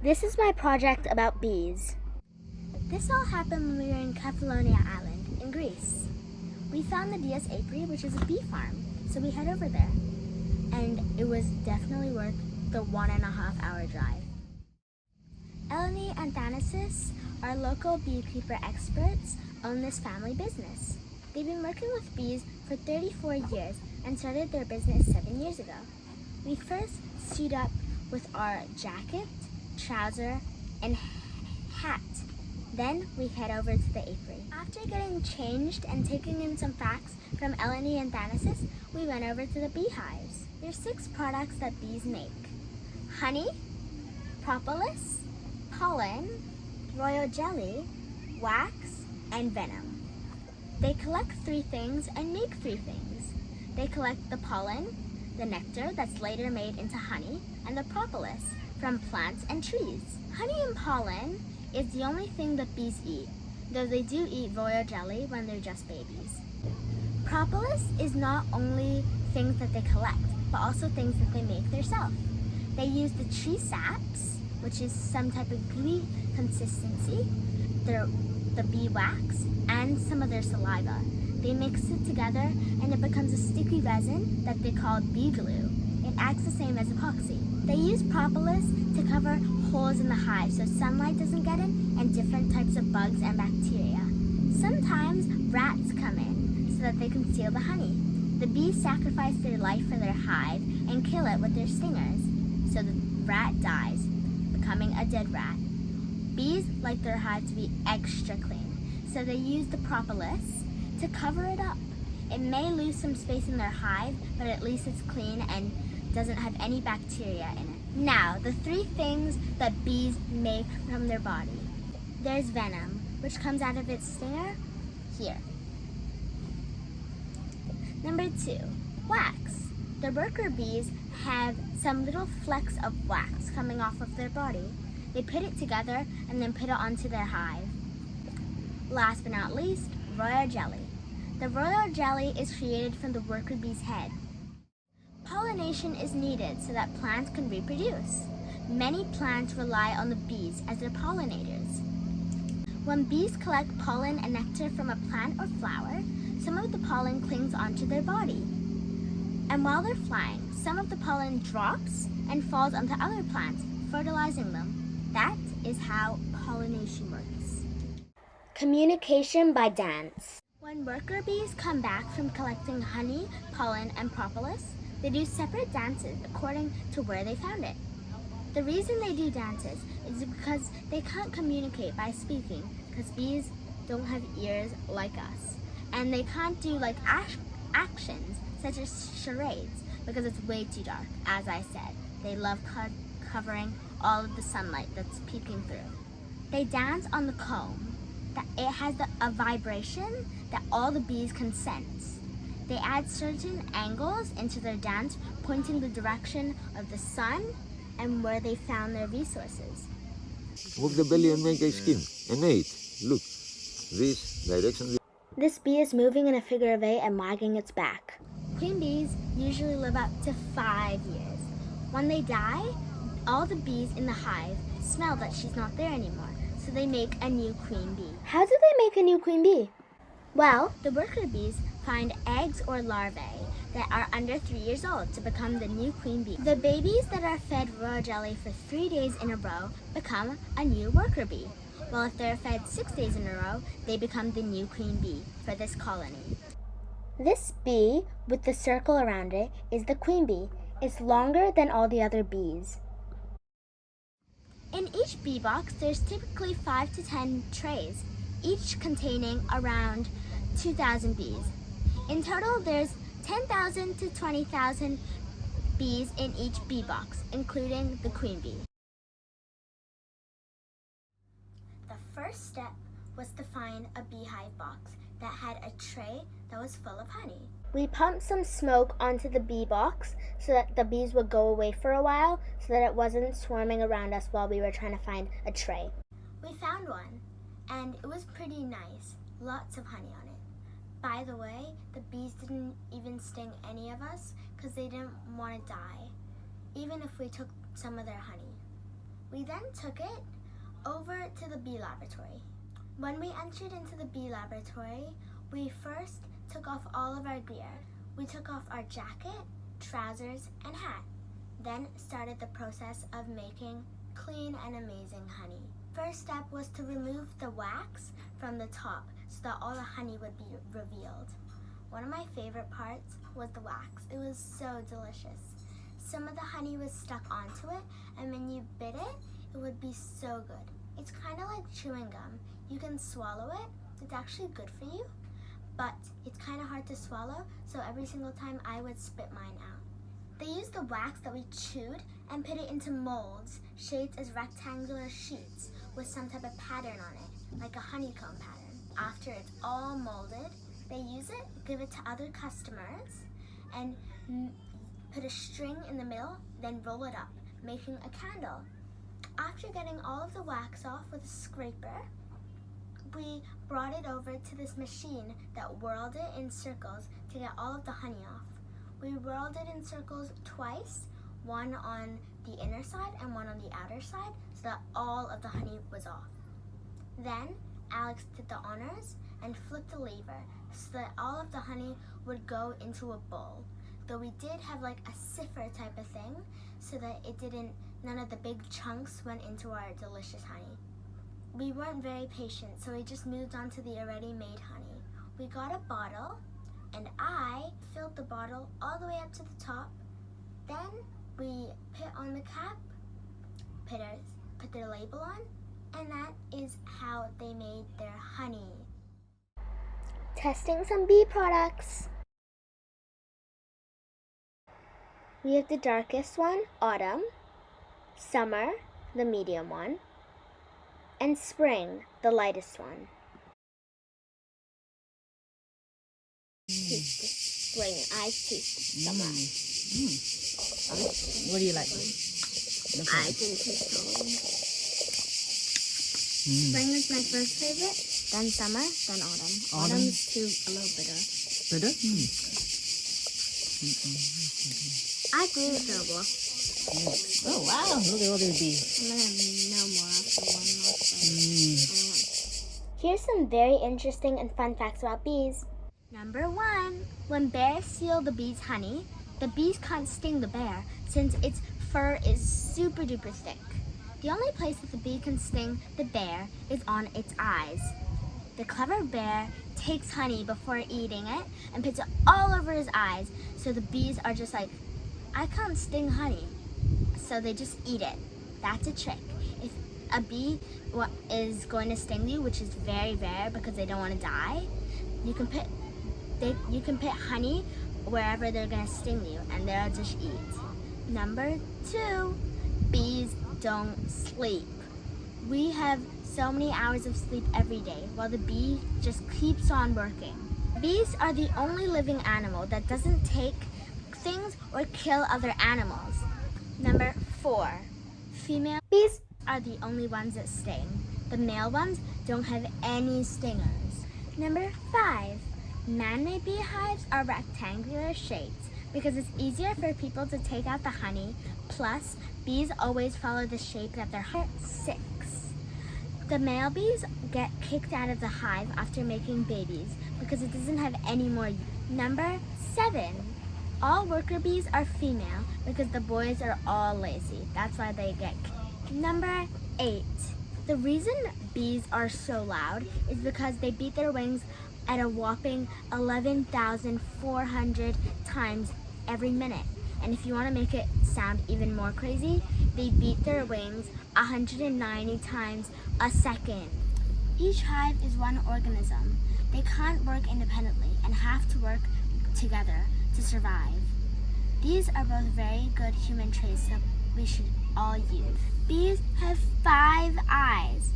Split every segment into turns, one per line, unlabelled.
This is my project about bees. This all happened when we were in Kefalonia Island in Greece. We found the Dias Apiae, which is a bee farm, so we head over there. And it was definitely worth the 1.5-hour drive. Eleni and Thanasis, our local beekeeper experts, own this family business. They've been working with bees for 34 years and started their business 7 years ago. We first suit up with our jacket, trouser, and hat. Then we head over to the apiary. After getting changed and taking in some facts from Eleni and Thanasis, we went over to the beehives. There's 6 products that bees make: honey, propolis, pollen, royal jelly, wax, and venom. They collect 3 things and make 3 things. They collect the pollen, the nectar that's later made into honey, and the propolis from plants and trees. Honey and pollen is the only thing that bees eat, though they do eat royal jelly when they're just babies. Propolis is not only things that they collect, but also things that they make themselves. They use the tree saps, which is some type of gooey consistency, the bee wax, and some of their saliva. They mix it together and it becomes a sticky resin that they call bee glue. It acts the same as epoxy. They use propolis to cover holes in the hive so sunlight doesn't get in and different types of bugs and bacteria. Sometimes rats come in so that they can steal the honey. The bees sacrifice their life for their hive and kill it with their stingers, so the rat dies, becoming a dead rat. Bees like their hive to be extra clean, so they use the propolis to cover it up. It may lose some space in their hive, but at least it's clean and doesn't have any bacteria in it. Now, the 3 things that bees make from their body. There's venom, which comes out of its stinger here. Number 2, wax. The worker bees have some little flecks of wax coming off of their body. They put it together and then put it onto their hive. Last but not least, royal jelly. The royal jelly is created from the worker bee's head. Pollination is needed so that plants can reproduce. Many plants rely on the bees as their pollinators. When bees collect pollen and nectar from a plant or flower, some of the pollen clings onto their body. And while they're flying, some of the pollen drops and falls onto other plants, fertilizing them. That is how pollination works. Communication by dance. When worker bees come back from collecting honey, pollen, and propolis, they do separate dances according to where they found it. The reason they do dances is because they can't communicate by speaking, because bees don't have ears like us. And they can't do like actions such as charades because it's way too dark. As I said, they love covering all of the sunlight that's peeking through. They dance on the comb. It has a vibration that all the bees can sense. They add certain angles into their dance, pointing the direction of the sun and where they found their resources.
Move the belly and make a skin. An 8. Look. This direction.
This bee is moving in a figure of 8 and wagging its back. Queen bees usually live up to 5 years. When they die, all the bees in the hive smell that she's not there anymore, so they make a new queen bee. How do they make a new queen bee? Well, the worker bees find eggs or larvae that are under 3 years old to become the new queen bee. The babies that are fed royal jelly for 3 days in a row become a new worker bee. While if they're fed 6 days in a row, they become the new queen bee for this colony. This bee with the circle around it is the queen bee. It's longer than all the other bees. In each bee box, there's typically 5 to 10 trays, each containing around 2,000 bees. In total, there's 10,000 to 20,000 bees in each bee box, including the queen bee. The first step was to find a beehive box that had a tray that was full of honey. We pumped some smoke onto the bee box so that the bees would go away for a while so that it wasn't swarming around us while we were trying to find a tray. We found one, and it was pretty nice. Lots of honey on it. By the way, the bees didn't even sting any of us because they didn't want to die, even if we took some of their honey. We then took it over to the bee laboratory. When we entered into the bee laboratory, we first took off all of our gear. We took off our jacket, trousers, and hat. Then started the process of making clean and amazing honey. First step was to remove the wax from the top so that all the honey would be revealed. One of my favorite parts was the wax. It was so delicious. Some of the honey was stuck onto it, and when you bit it, it would be so good. It's kind of like chewing gum. You can swallow it. It's actually good for you, but it's kind of hard to swallow, so every single time I would spit mine out. They used the wax that we chewed and put it into molds shaped as rectangular sheets with some type of pattern on it, like a honeycomb pattern. After it's all molded, they use it, give it to other customers, and put a string in the middle, then roll it up, making a candle. After getting all of the wax off with a scraper, we brought it over to this machine that whirled it in circles to get all of the honey off. We whirled it in circles twice, one on the inner side and one on the outer side, so that all of the honey was off. Then Alex did the honors and flipped the lever so that all of the honey would go into a bowl. Though we did have like a sifter type of thing so that none of the big chunks went into our delicious honey. We weren't very patient, so we just moved on to the already made honey. We got a bottle, and I filled the bottle all the way up to the top. Then we put on the cap, put their label on, and that is how they made their honey. Testing some bee products. We have the darkest one, autumn, summer, the medium one, and spring, the lightest one. Taste the spring, I taste summer.
What do you like?
I can taste all. Spring is my first favorite, then summer, then autumn. Autumn's too a little bitter.
Bitter?
I agree with Noble.
Oh wow, look at all these bees.
I'm gonna have no more after one last bite. Here's some very interesting and fun facts about bees. Number 1, when bears steal the bees' honey, the bees can't sting the bear since its fur is super duper thick. The only place that the bee can sting the bear is on its eyes. The clever bear takes honey before eating it and puts it all over his eyes, so the bees are just like, I can't sting honey. So they just eat it. That's a trick. If a bee is going to sting you, which is very rare because they don't want to die, you can put honey wherever they're going to sting you, and they'll just eat. Number 2, bees don't sleep. We have so many hours of sleep every day, while the bee just keeps on working. Bees are the only living animal that doesn't take things or kill other animals. Number 4, female bees are the only ones that sting. The male ones don't have any stingers. Number 5, man-made beehives are rectangular shapes because it's easier for people to take out the honey, plus bees always follow the shape that they're 6. The male bees get kicked out of the hive after making babies because it doesn't have any more. Number 7, all worker bees are female because the boys are all lazy. That's why they get kicked. Number 8, the reason bees are so loud is because they beat their wings at a whopping 11,400 times every minute. And if you want to make it sound even more crazy, they beat their wings 190 times a second. Each hive is one organism. They can't work independently and have to work together to survive. These are both very good human traits that we should all use. Bees have 5 eyes.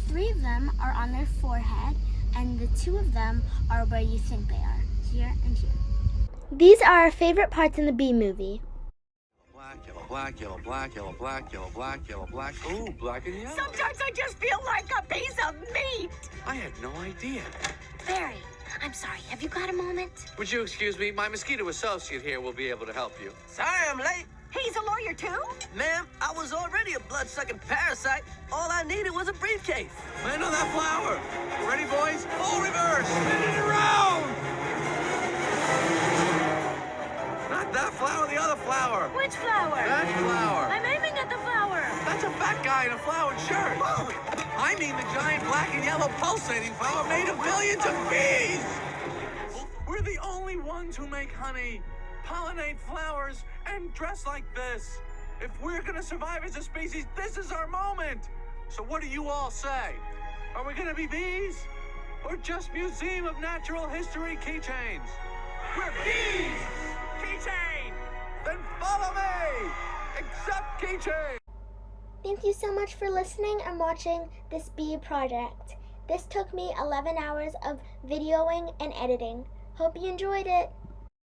3 of them are on their forehead, and the 2 of them are where you think they are, here and here. These are our favorite parts in the Bee Movie.
Black, yellow, black, yellow, black, yellow, black, yellow, black, yellow, black. Ooh, black and yellow.
Sometimes I just feel like a piece of meat.
I had no idea.
Barry, I'm sorry. Have you got a moment?
Would you excuse me? My mosquito associate here will be able to help you.
Sorry I'm late.
He's a lawyer too?
Ma'am, I was already a blood-sucking parasite. All I needed was a briefcase.
Land on that flower. Ready, boys? Full reverse. Spin it around. Not that flower, the other flower.
Which flower?
That flower.
I'm aiming at the flower.
That's a fat guy in a flowered shirt. I mean the giant black and yellow pulsating flower made of millions of bees. We're the only ones who make honey, pollinate flowers, and dress like this. If we're gonna survive as a species, this is our moment. So what do you all say? Are we gonna be bees? Or just Museum of Natural History keychains? We're bees! Keychain! Then follow me! Accept keychain!
Thank you so much for listening and watching this bee project. This took me 11 hours of videoing and editing. Hope you enjoyed it.